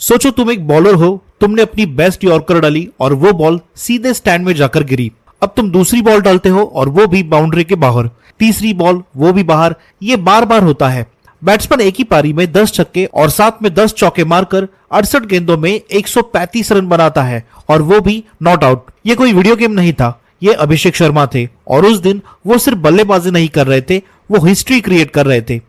सोचो तुम एक बॉलर हो, तुमने अपनी बेस्ट यॉर्कर डाली और वो बॉल सीधे स्टैंड में जाकर गिरी। अब तुम दूसरी बॉल डालते हो और वो भी बाउंड्री के बाहर, तीसरी बॉल वो भी बाहर। ये बार बार होता है। बैट्समैन एक ही पारी में 10 छक्के और साथ में 10 चौके मारकर 68 गेंदों में 135 रन बनाता है और वो भी नॉट आउट। ये कोई वीडियो गेम नहीं था, ये अभिषेक शर्मा थे और उस दिन वो सिर्फ बल्लेबाजी नहीं कर रहे थे, वो हिस्ट्री क्रिएट कर रहे थे।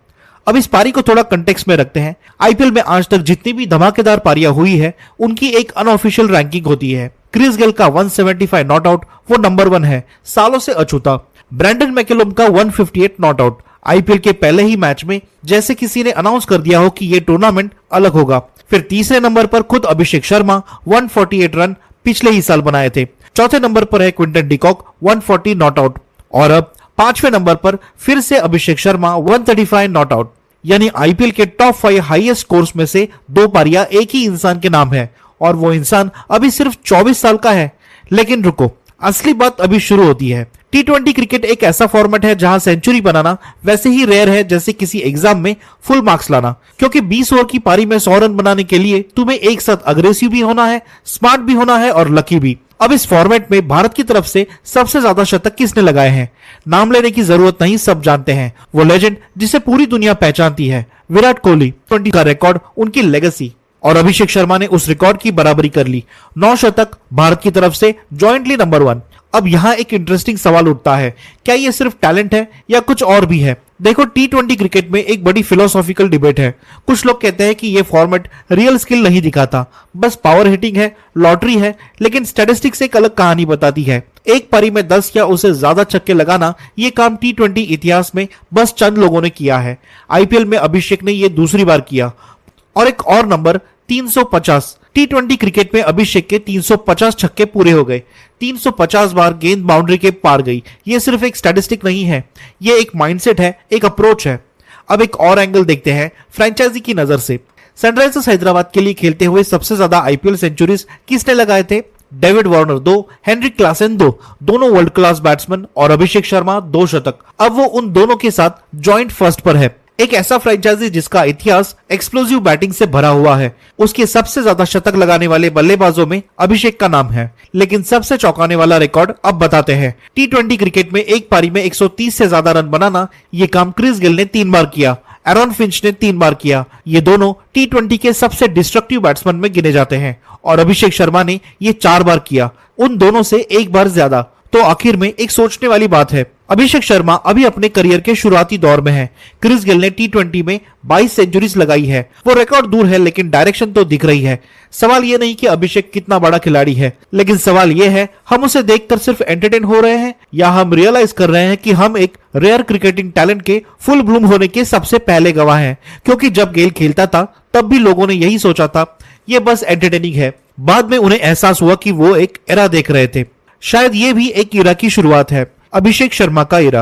अब इस पारी को थोड़ा कंटेक्स्ट में रखते हैं। आईपीएल में आज तक जितनी भी धमाकेदार पारियां हुई है उनकी एक अनऑफिशियल रैंकिंग होती है। क्रिस गेल का 175 नॉट आउट वो नंबर 1 है, सालों से अछूता। ब्रैंडन मैकलम का 158 नॉट आउट। आईपीएल के पहले ही मैच में जैसे किसी ने अनाउंस कर दिया हो कि ये टूर्नामेंट अलग होगा। फिर तीसरे नंबर पर खुद अभिषेक शर्मा 148 रन पिछले ही साल बनाए थे। चौथे नंबर पर है क्विंटन डिकॉक 140 नॉट आउट और अब पांचवें नंबर पर फिर से अभिषेक शर्मा 135 नॉट आउट। यानी आईपीएल के टॉप 5 हाईएस्ट स्कोर्स में से 2 पारियां एक ही इंसान के नाम है और वो इंसान अभी सिर्फ 24 साल का है। लेकिन रुको, असली बात अभी शुरू होती है। टी20 क्रिकेट एक ऐसा फॉर्मेट है जहां सेंचुरी बनाना वैसे ही रेयर है जैसे किसी एग्जाम में फुल मार्क्स लाना, क्योंकि 20 ओवर की पारी में 100 रन बनाने के लिए तुम्हें एक साथ अग्रेसिव भी होना है, स्मार्ट भी होना है और लकी भी। अब इस फॉर्मेट में भारत की तरफ से सबसे ज्यादा शतक किसने लगाए हैं? नाम लेने की जरूरत नहीं, सब जानते हैं। वो लेजेंड जिसे पूरी दुनिया पहचानती है, विराट कोहली। 20 का रिकॉर्ड उनकी लेगेसी और अभिषेक शर्मा ने उस रिकॉर्ड की बराबरी कर ली। 9 शतक भारत की तरफ से जॉइंटली नंबर 1। अब यहां एक इंटरेस्टिंग सवाल उठता है, क्या ये सिर्फ टैलेंट है या कुछ और भी है? देखो, टी20 क्रिकेट में एक बड़ी फिलोसॉफिकल डिबेट है। कुछ लोग कहते हैं कि ये फॉर्मेट रियल स्किल नहीं दिखाता, बस पावर हिटिंग है, लॉटरी है, लेकिन स्टैटिस्टिक्स एक अलग कहानी बताती है। एक पारी में 10 या उससे ज्यादा छक्के लगाना ये काम टी20 इतिहास में बस चंद लोगों ने किया है। आईपीएल में अभिषेक ने ये दूसरी बार किया। और एक और नंबर 350। टी20 क्रिकेट में अभिषेक के 350 छक्के पूरे हो गए। 350 बार गेंद बाउंड्री के पार गई। ये सिर्फ एक स्टैटिस्टिक नहीं है, ये एक माइंडसेट है, एक अप्रोच है। अब एक और एंगल देखते हैं फ्रेंचाइजी की नजर से। सनराइजर्स हैदराबाद के लिए खेलते हुए सबसे ज्यादा आईपीएल सेंचुरीज किसने लगाए थे? डेविड वार्नर 2, हेनरिक क्लासेन 2, दोनों वर्ल्ड क्लास बैट्समैन, और अभिषेक शर्मा 2 शतक। अब वो उन दोनों के साथ जॉइंट फर्स्ट पर है। एक ऐसा फ्रेंचाइजी जिसका इतिहास एक्सप्लोसिव बैटिंग से भरा हुआ है। उसके सबसे ज्यादा शतक लगाने वाले बल्लेबाजों में अभिषेक का नाम है। लेकिन सबसे चौंकाने वाला रिकॉर्ड अब बताते हैं। टी20 क्रिकेट में एक पारी में 130 से ज्यादा रन बनाना, ये काम क्रिस गेल ने 3 बार किया, एरॉन फिंच ने 3 बार किया। ये दोनों टी20 के सबसे डिस्ट्रक्टिव बैट्समैन में गिने जाते हैं और अभिषेक शर्मा ने ये 4 बार किया, उन दोनों से 1 बार ज्यादा। तो आखिर में एक सोचने वाली बात है, अभिषेक शर्मा अभी अपने करियर के शुरुआती दौर में है। क्रिस गेल ने टी20 में 22 सेंचुरीज लगाई है। वो रिकॉर्ड दूर है लेकिन डायरेक्शन तो दिख रही है। सवाल ये नहीं कि अभिषेक कितना बड़ा खिलाड़ी है, लेकिन सवाल ये है, हम उसे देखकर सिर्फ एंटरटेन हो रहे हैं या हम रियलाइज कर रहे हैं कि हम एक रेयर क्रिकेटिंग टैलेंट के फुल ब्लूम होने के सबसे पहले गवाह हैं। क्योंकि जब गेल खेलता था तब भी लोगों ने यही सोचा था, ये बस एंटरटेनिंग है। बाद में उन्हें एहसास हुआ कि वो एक एरा देख रहे थे। शायद ये भी एक इरा की शुरुआत है, अभिषेक शर्मा का इरा।